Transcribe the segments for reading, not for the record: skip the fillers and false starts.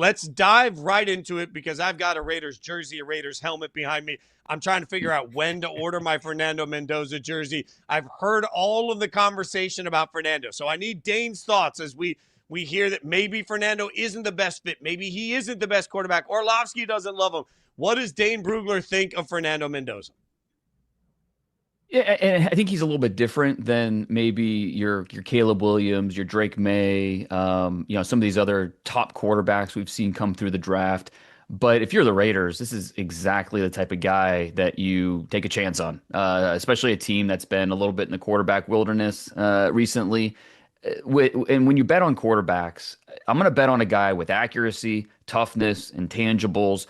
Let's dive right into it because I've got a Raiders jersey, a Raiders helmet behind me. I'm trying to figure out when to order my Fernando Mendoza jersey. I've heard all of the conversation about Fernando, so I need Dane's thoughts as we hear that maybe Fernando isn't the best fit. Maybe he isn't the best quarterback. Orlovsky doesn't love him. What does Dane Brugler think of Fernando Mendoza? Yeah, and I think he's a little bit different than maybe your Caleb Williams, your Drake May, some of these other top quarterbacks we've seen come through the draft. But if you're the Raiders, this is exactly the type of guy that you take a chance on, especially a team that's been a little bit in the quarterback wilderness recently. And when you bet on quarterbacks, I'm going to bet on a guy with accuracy, toughness, intangibles,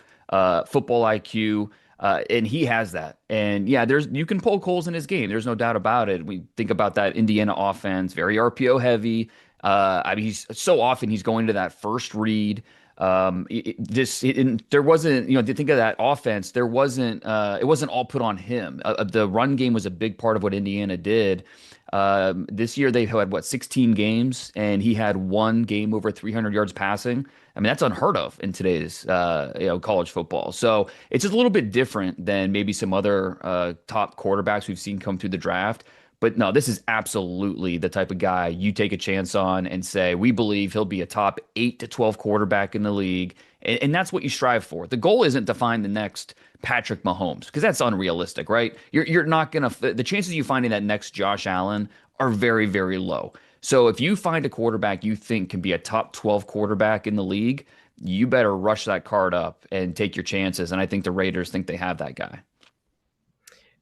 football IQ. And he has that. And yeah, you can poke holes in his game. There's no doubt about it. We think about that Indiana offense, very RPO heavy. I mean, so often he's going to that first read. There wasn't, to think of that offense, it wasn't all put on him. The run game was a big part of what Indiana did. This year they had 16 games, and he had one game over 300 yards passing. I mean, that's unheard of in today's college football. So it's just a little bit different than maybe some other top quarterbacks we've seen come through the draft. But no, this is absolutely the type of guy you take a chance on and say, we believe he'll be a top 8 to 12 quarterback in the league. And that's what you strive for. The goal isn't to find the next Patrick Mahomes, because that's unrealistic, right? You're not going to, the chances of you finding that next Josh Allen are very, very low. So if you find a quarterback you think can be a top 12 quarterback in the league, you better rush that card up and take your chances. And I think the Raiders think they have that guy.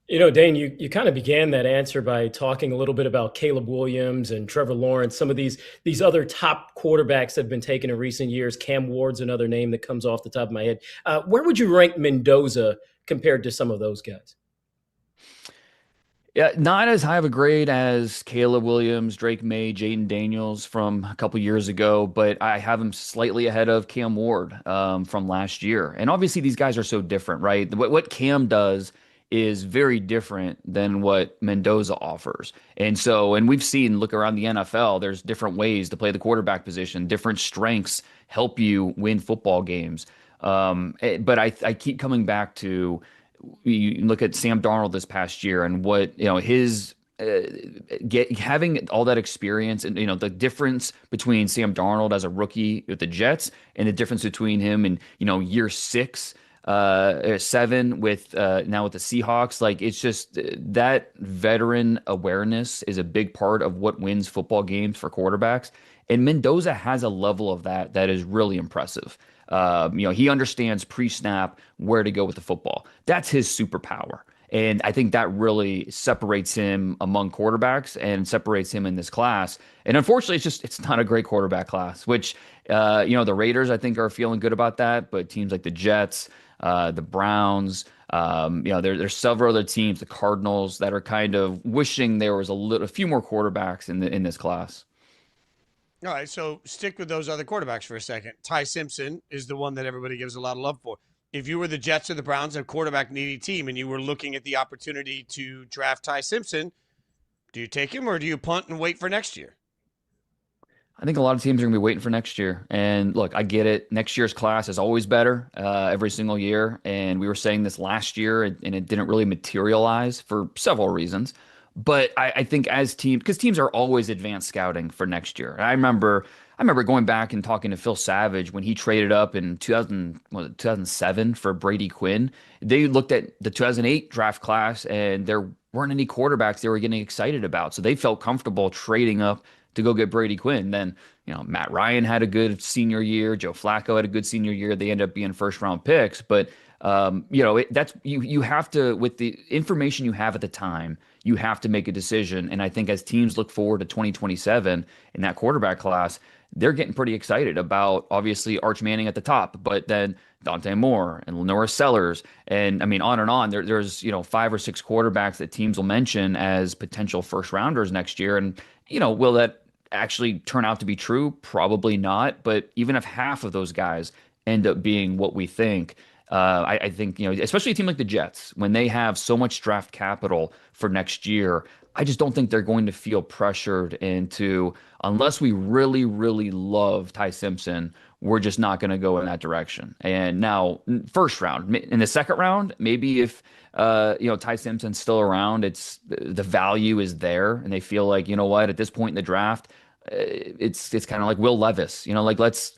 Dane, you kind of began that answer by talking a little bit about Caleb Williams and Trevor Lawrence, some of these other top quarterbacks that have been taken in recent years. Cam Ward's another name that comes off the top of my head. Where would you rank Mendoza compared to some of those guys? Yeah, not as high of a grade as Caleb Williams, Drake May, Jaden Daniels from a couple years ago, but I have him slightly ahead of Cam Ward from last year. And obviously, these guys are so different, right? What Cam does is very different than what Mendoza offers. And we've seen, look around the NFL, there's different ways to play the quarterback position, different strengths help you win football games. But I keep coming back to, you look at Sam Darnold this past year and what, his having all that experience and the difference between Sam Darnold as a rookie with the Jets and the difference between him and year 6 7 with now with the Seahawks. Like, it's just that veteran awareness is a big part of what wins football games for quarterbacks. And Mendoza has a level of that is really impressive. He understands pre-snap where to go with the football. That's his superpower. And I think that really separates him among quarterbacks and separates him in this class. And unfortunately, it's not a great quarterback class, which, the Raiders, I think, are feeling good about that. But teams like the Jets, the Browns, there's several other teams, the Cardinals, that are kind of wishing there was a few more quarterbacks in this class. All right, so stick with those other quarterbacks for a second. Ty Simpson is the one that everybody gives a lot of love for. If you were the Jets or the Browns, a quarterback needy team, and you were looking at the opportunity to draft Ty Simpson, do you take him or do you punt and wait for next year? I think a lot of teams are going to be waiting for next year. And look, I get it. Next year's class is always better every single year. And we were saying this last year, and it didn't really materialize for several reasons. But I think as teams, because teams are always advanced scouting for next year. And I remember going back and talking to Phil Savage when he traded up in 2007 for Brady Quinn. They looked at the 2008 draft class, and there weren't any quarterbacks they were getting excited about. So they felt comfortable trading up to go get Brady Quinn. Then, Matt Ryan had a good senior year. Joe Flacco had a good senior year. They end up being first round picks. But, that's you have to, with the information you have at the time, you have to make a decision. And I think as teams look forward to 2027 in that quarterback class, they're getting pretty excited about, obviously, Arch Manning at the top, but then Dante Moore and Lenora Sellers. And I mean, on and on. There's 5 or 6 quarterbacks that teams will mention as potential first rounders next year. And, will that actually turn out to be true? Probably not. But even if half of those guys end up being what we think, I think, especially a team like the Jets, when they have so much draft capital for next year, I just don't think they're going to feel pressured into, unless we really, really love Ty Simpson, we're just not going to go in that direction. And now, first round, in the second round, maybe if Ty Simpson's still around, it's the value is there, and they feel like, you know what, at this point in the draft, it's kind of like Will Levis, like let's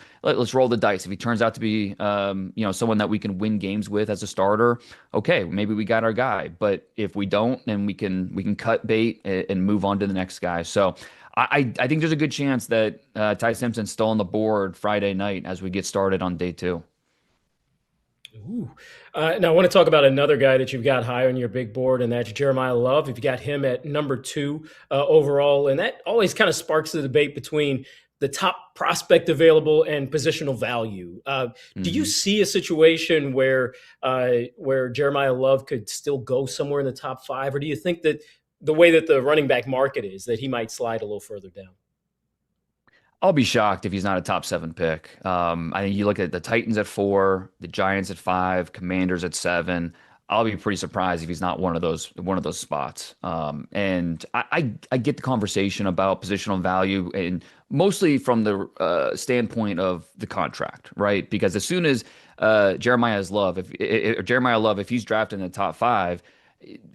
roll the dice. If he turns out to be someone that we can win games with as a starter, okay, maybe we got our guy. But if we don't, then we can cut bait and move on to the next guy. So I think there's a good chance that Ty Simpson's still on the board Friday night as we get started on day 2. Ooh. Now I want to talk about another guy that you've got high on your big board, and that's Jeremiyah Love. You've got him at number 2 overall, and that always kind of sparks the debate between the top prospect available and positional value. Do you see a situation where Jeremiyah Love could still go somewhere in the top 5, or do you think that the way that the running back market is, that he might slide a little further down? I'll be shocked if he's not a top 7 pick. I think you look at the Titans at 4, the Giants at 5, Commanders at 7. I'll be pretty surprised if he's not one of those spots. And I get the conversation about positional value, and mostly from the standpoint of the contract, right? Because as soon as Jeremiyah Love, if he's drafted in the top 5,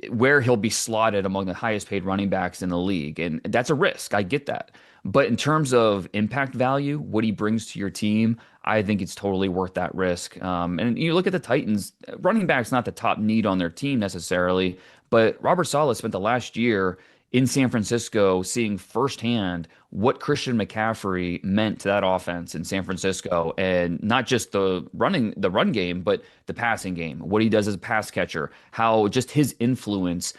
where he'll be slotted among the highest paid running backs in the league, and that's a risk. I get that. But in terms of impact value, what he brings to your team, I think it's totally worth that risk. And you look at the Titans, running back's not the top need on their team necessarily, but Robert Saleh spent the last year in San Francisco seeing firsthand what Christian McCaffrey meant to that offense in San Francisco, and not just the run game, but the passing game, what he does as a pass catcher, how just his influence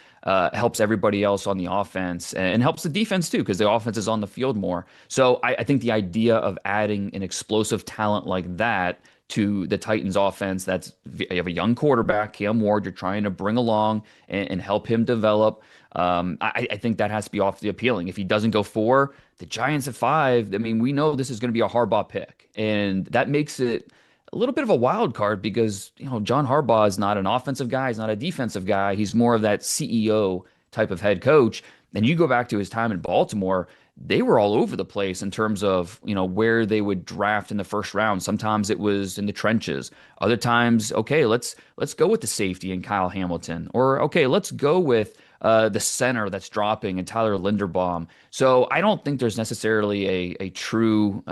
helps everybody else on the offense and helps the defense too, because the offense is on the field more. So I think the idea of adding an explosive talent like that to the Titans offense, you have a young quarterback, Cam Ward, you're trying to bring along and help him develop. I think that has to be awfully appealing. If he doesn't go 4, the Giants at 5, I mean, we know this is going to be a Harbaugh pick, and that makes it a little bit of a wild card because, John Harbaugh is not an offensive guy. He's not a defensive guy. He's more of that CEO type of head coach. And you go back to his time in Baltimore, they were all over the place in terms of, where they would draft in the first round. Sometimes it was in the trenches. Other times, okay, let's go with the safety and Kyle Hamilton, or okay, let's go with the center that's dropping and Tyler Linderbaum. So I don't think there's necessarily a true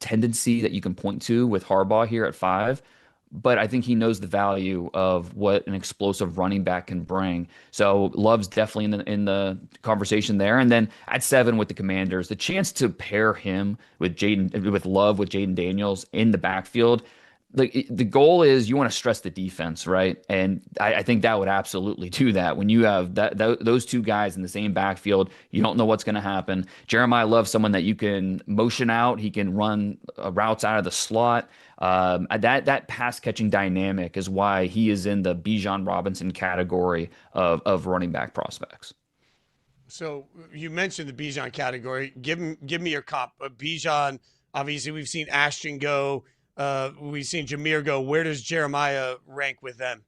tendency that you can point to with Harbaugh here at 5. But I think he knows the value of what an explosive running back can bring. So Love's definitely in the conversation there. And then at 7 with the Commanders, the chance to pair him with Love with Jaden Daniels in the backfield. The goal is you want to stress the defense, right? And I think that would absolutely do that. When you have those two guys in the same backfield, you don't know what's going to happen. Jeremiyah Love, someone that you can motion out. He can run routes out of the slot. That pass catching dynamic is why he is in the Bijan Robinson category of running back prospects. So you mentioned the Bijan category. Give me your comp. Bijan, obviously, we've seen Ashton go. We've seen Jameer go. Where does Jeremiyah rank with them?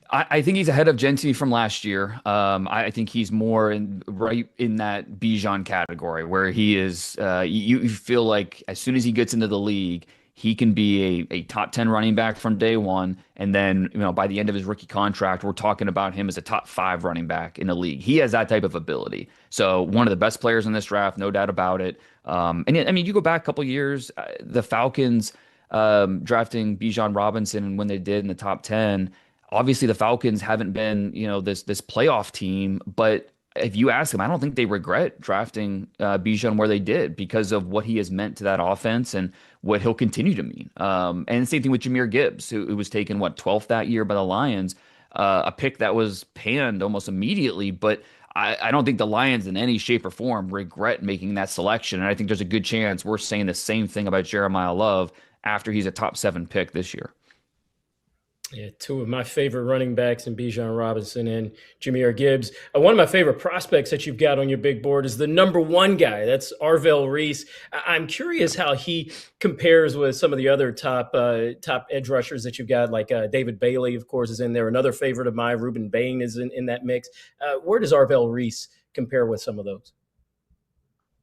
I think he's ahead of Gentry from last year. I think he's more right in that Bijan category where he is. You feel like as soon as he gets into the league, he can be a top 10 running back from day one. And then, by the end of his rookie contract, we're talking about him as a top 5 running back in the league. He has that type of ability. So one of the best players in this draft, no doubt about it. You go back a couple years, the Falcons drafting Bijan Robinson, and when they did in the top 10, obviously the Falcons haven't been, this playoff team, but if you ask them, I don't think they regret drafting Bijan where they did because of what he has meant to that offense and what he'll continue to mean. And the same thing with Jahmyr Gibbs, who was taken, 12th that year by the Lions, a pick that was panned almost immediately. But I don't think the Lions in any shape or form regret making that selection. And I think there's a good chance we're saying the same thing about Jeremiyah Love after he's a top 7 pick this year. Yeah, 2 of my favorite running backs in Bijan Robinson and Jahmyr Gibbs. One of my favorite prospects that you've got on your big board is the number 1 guy. That's Arvell Reese. I'm curious how he compares with some of the other top edge rushers that you've got, like David Bailey, of course, is in there. Another favorite of mine, Rueben Bain, is in that mix. Where does Arvell Reese compare with some of those?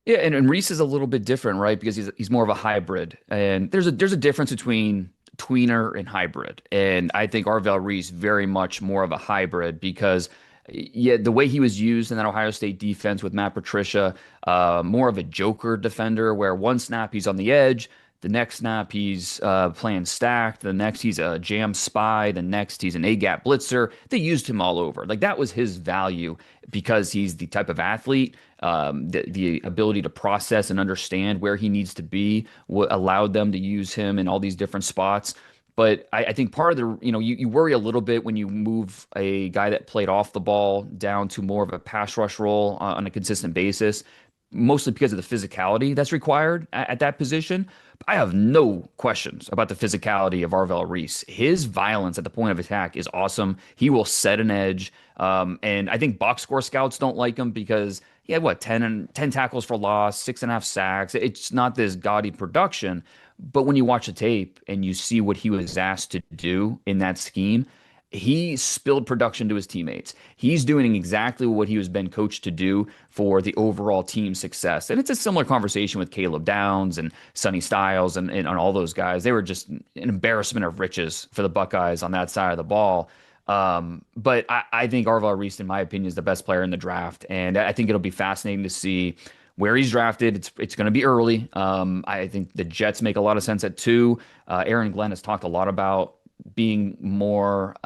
Yeah, and Reese is a little bit different, right? Because he's more of a hybrid, and there's a difference between tweener and hybrid, and I think Arvell Reese very much more of a hybrid because yeah, the way he was used in that Ohio State defense with Matt Patricia, more of a joker defender, where one snap he's on the edge, the next snap he's playing stacked, the next he's a jam spy, the next he's an A gap blitzer. They used him all over. Like that was his value because he's the type of athlete the ability to process and understand where he needs to be allowed them to use him in all these different spots. But I think part of the, you worry a little bit when you move a guy that played off the ball down to more of a pass rush role on a consistent basis, mostly because of the physicality that's required at that position. I have no questions about the physicality of Arvell Reese. His violence at the point of attack is awesome. He will set an edge. And I think box score scouts don't like him because he had 10 tackles for loss, 6.5 sacks. It's not this gaudy production. But when you watch the tape and you see what he was asked to do in that scheme, he spilled production to his teammates. He's doing exactly what he was been coached to do for the overall team success. And it's a similar conversation with Caleb Downs and Sonny Styles and all those guys. They were just an embarrassment of riches for the Buckeyes on that side of the ball. But I think Arvell Reese, in my opinion, is the best player in the draft. And I think it'll be fascinating to see where he's drafted. It's going to be early. I think the Jets make a lot of sense at 2. Aaron Glenn has talked a lot about being more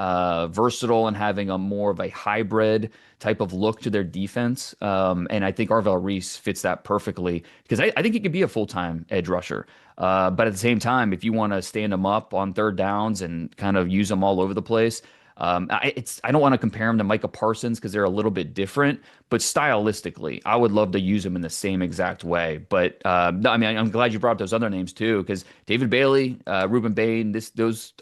versatile and having a more of a hybrid type of look to their defense. And I think Arvell Reese fits that perfectly because I think he could be a full-time edge rusher. But at the same time, if you want to stand him up on third downs and kind of use them all over the place, I don't want to compare him to Micah Parsons because they're a little bit different, but stylistically, I would love to use him in the same exact way. But no, I mean, I'm glad you brought up those other names too, because David Bailey, Rueben Bain,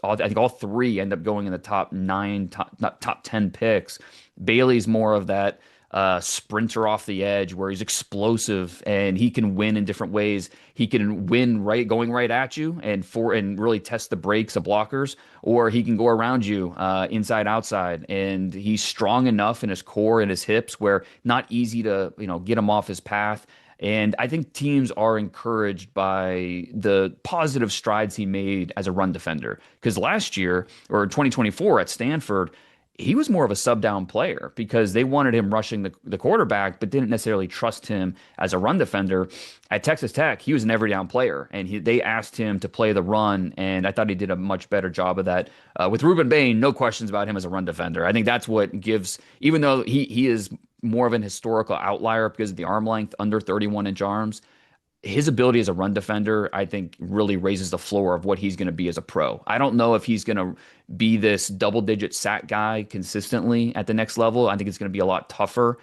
I think all 3 end up going in the top 9, top 10 picks. Bailey's more of that sprinter off the edge where he's explosive and he can win in different ways. He can win going right at you and really test the brakes of blockers, or he can go around you inside outside. And he's strong enough in his core and his hips where not easy to get him off his path. And I think teams are encouraged by the positive strides he made as a run defender. Because last year, or 2024 at Stanford, he was more of a sub-down player because they wanted him rushing the quarterback, but didn't necessarily trust him as a run defender. At Texas Tech, he was an every down player, and they asked him to play the run, and I thought he did a much better job of that. With Rueben Bain, no questions about him as a run defender. I think that's what gives, even though he is more of an historical outlier because of the arm length, under 31-inch arms, his ability as a run defender, I think, really raises the floor of what he's going to be as a pro. I don't know if he's going to be this double-digit sack guy consistently at the next level. I think it's going to be a lot tougher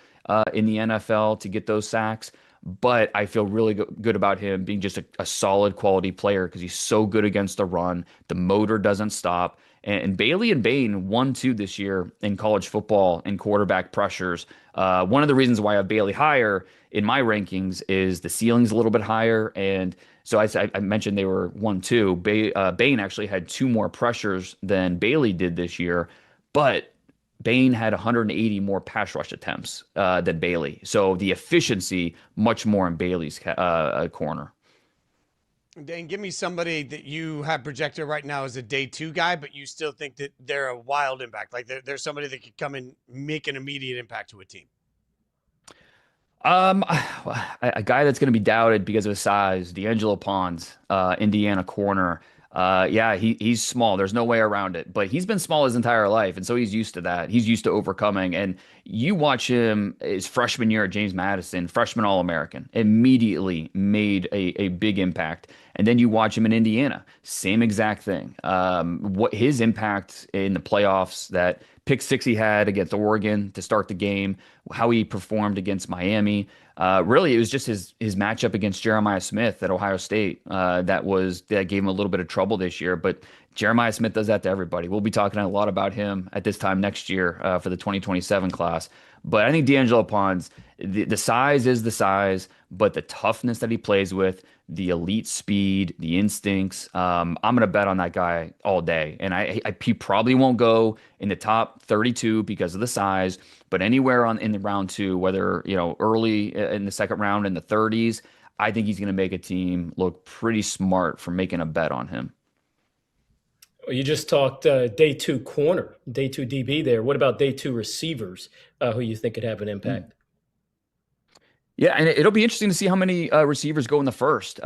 in the NFL to get those sacks. But I feel really good about him being just a solid quality player because he's so good against the run. The motor doesn't stop. And Bailey and Bain won 2 this year in college football and quarterback pressures. One of the reasons why I have Bailey higher in my rankings is the ceiling's a little bit higher. And so I mentioned they were 1-2. Bain actually had 2 more pressures than Bailey did this year, but Bain had 180 more pass rush attempts than Bailey. So the efficiency much more in Bailey's corner. Dane, give me somebody that you have projected right now as a day 2 guy, but you still think that they're a wild impact. Like there's somebody that could come and make an immediate impact to a team. A guy that's going to be doubted because of his size, D'Angelo Pons, Indiana corner. Yeah, he's small. There's no way around it. But he's been small his entire life, and so he's used to that. He's used to overcoming. And you watch him his freshman year at James Madison, freshman All-American, immediately made a big impact. And then you watch him in Indiana, same exact thing. What his impact in the playoffs, that pick 6 he had against Oregon to start the game, how he performed against Miami. Really, it was just his matchup against Jeremiyah Smith at Ohio State that gave him a little bit of trouble this year. But Jeremiyah Smith does that to everybody. We'll be talking a lot about him at this time next year for the 2027 class. But I think D'Angelo Pons, the size is the size, but the toughness that he plays with, the elite speed, the instincts, I'm going to bet on that guy all day. And he probably won't go in the top 32 because of the size, but anywhere in the round two, whether, early in the second round in the 30s, I think he's going to make a team look pretty smart for making a bet on him. Well, you just talked day two corner, day two DB there. What about day two receivers who you think could have an impact? Yeah, and it'll be interesting to see how many receivers go in the first.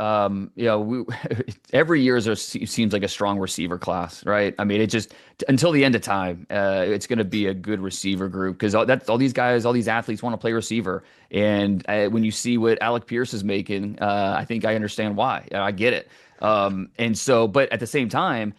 Every year seems like a strong receiver class, right? I mean, it just until the end of time, it's going to be a good receiver group because all these guys, all these athletes want to play receiver. And when you see what Alec Pierce is making, I think I understand why. I get it. But at the same time,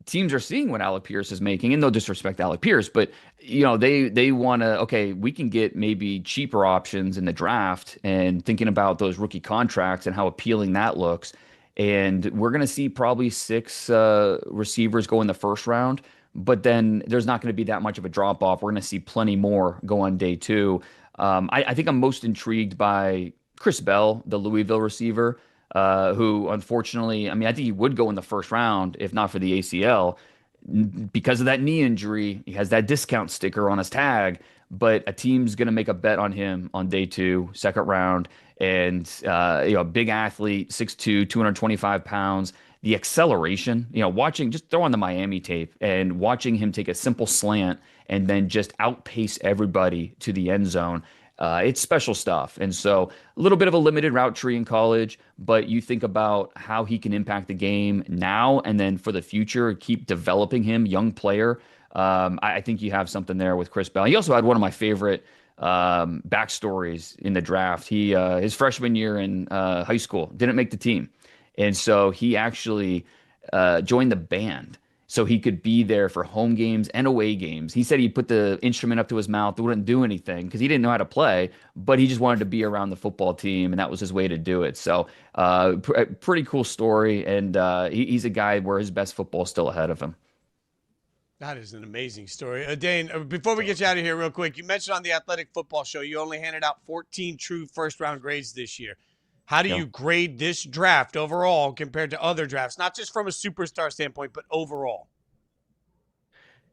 teams are seeing what Alec Pierce is making, and no disrespect to Alec Pierce, but they want to, okay, we can get maybe cheaper options in the draft, and thinking about those rookie contracts and how appealing that looks. And we're going to see probably 6 receivers go in the first round, but then there's not going to be that much of a drop off. We're going to see plenty more go on day two. I think I'm most intrigued by Chris Bell, the Louisville receiver. Who unfortunately, I mean, I think he would go in the first round if not for the ACL because of that knee injury. He has that discount sticker on his tag, but a team's going to make a bet on him on day two, second round. And, a big athlete, 6'2", 225 pounds, the acceleration, just throw on the Miami tape and watching him take a simple slant and then just outpace everybody to the end zone. It's special stuff. And so a little bit of a limited route tree in college, but you think about how he can impact the game now and then for the future, keep developing him, young player. I think you have something there with Chris Bell. He also had one of my favorite backstories in the draft. His freshman year in high school didn't make the team. And so he actually joined the band so he could be there for home games and away games. He said he'd put the instrument up to his mouth, wouldn't do anything because he didn't know how to play, but he just wanted to be around the football team, and that was his way to do it. So pretty cool story, and he's a guy where his best football is still ahead of him. That is an amazing story. Dane, before we get you out of here real quick, you mentioned on the Athletic Football Show you only handed out 14 true first-round grades this year. How do you grade this draft overall compared to other drafts, not just from a superstar standpoint, but overall?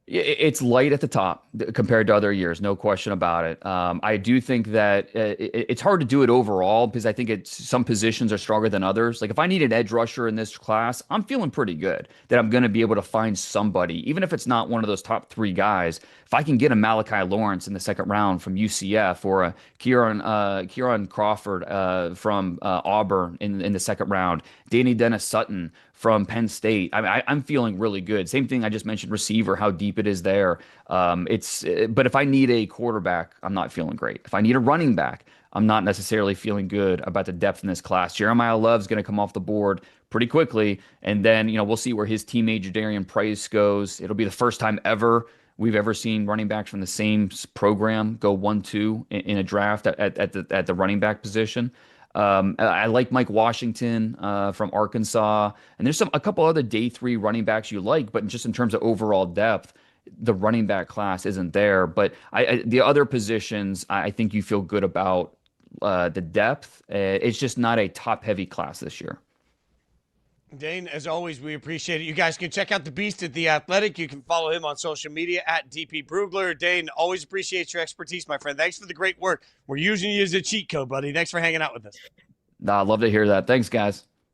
It's light at the top compared to other years, no question about it. I do think that it's hard to do it overall because I think some positions are stronger than others. Like if I need an edge rusher in this class, I'm feeling pretty good that I'm going to be able to find somebody, even if it's not one of those top 3 guys. If I can get a Malachi Lawrence in the second round from UCF or a Kieran Crawford from Auburn in the second round, Danny Dennis Sutton from Penn State. I mean, I'm feeling really good. Same thing I just mentioned, receiver, how deep it is there. But if I need a quarterback, I'm not feeling great. If I need a running back, I'm not necessarily feeling good about the depth in this class. Jeremiyah Love is going to come off the board pretty quickly, and then we'll see where his teammate Jadarian Price goes. It'll be the first time we've ever seen running backs from the same program go 1-2 in a draft at the running back position. I like Mike Washington from Arkansas, and there's a couple other day 3 running backs you like, but just in terms of overall depth, the running back class isn't there. But the other positions, I think you feel good about the depth. It's just not a top heavy class this year. Dane, as always, we appreciate it. You guys can check out the Beast at The Athletic. You can follow him on social media at DP Brugler. Dane, always appreciate your expertise, my friend. Thanks for the great work. We're using you as a cheat code, buddy. Thanks for hanging out with us. I'd love to hear that. Thanks, guys.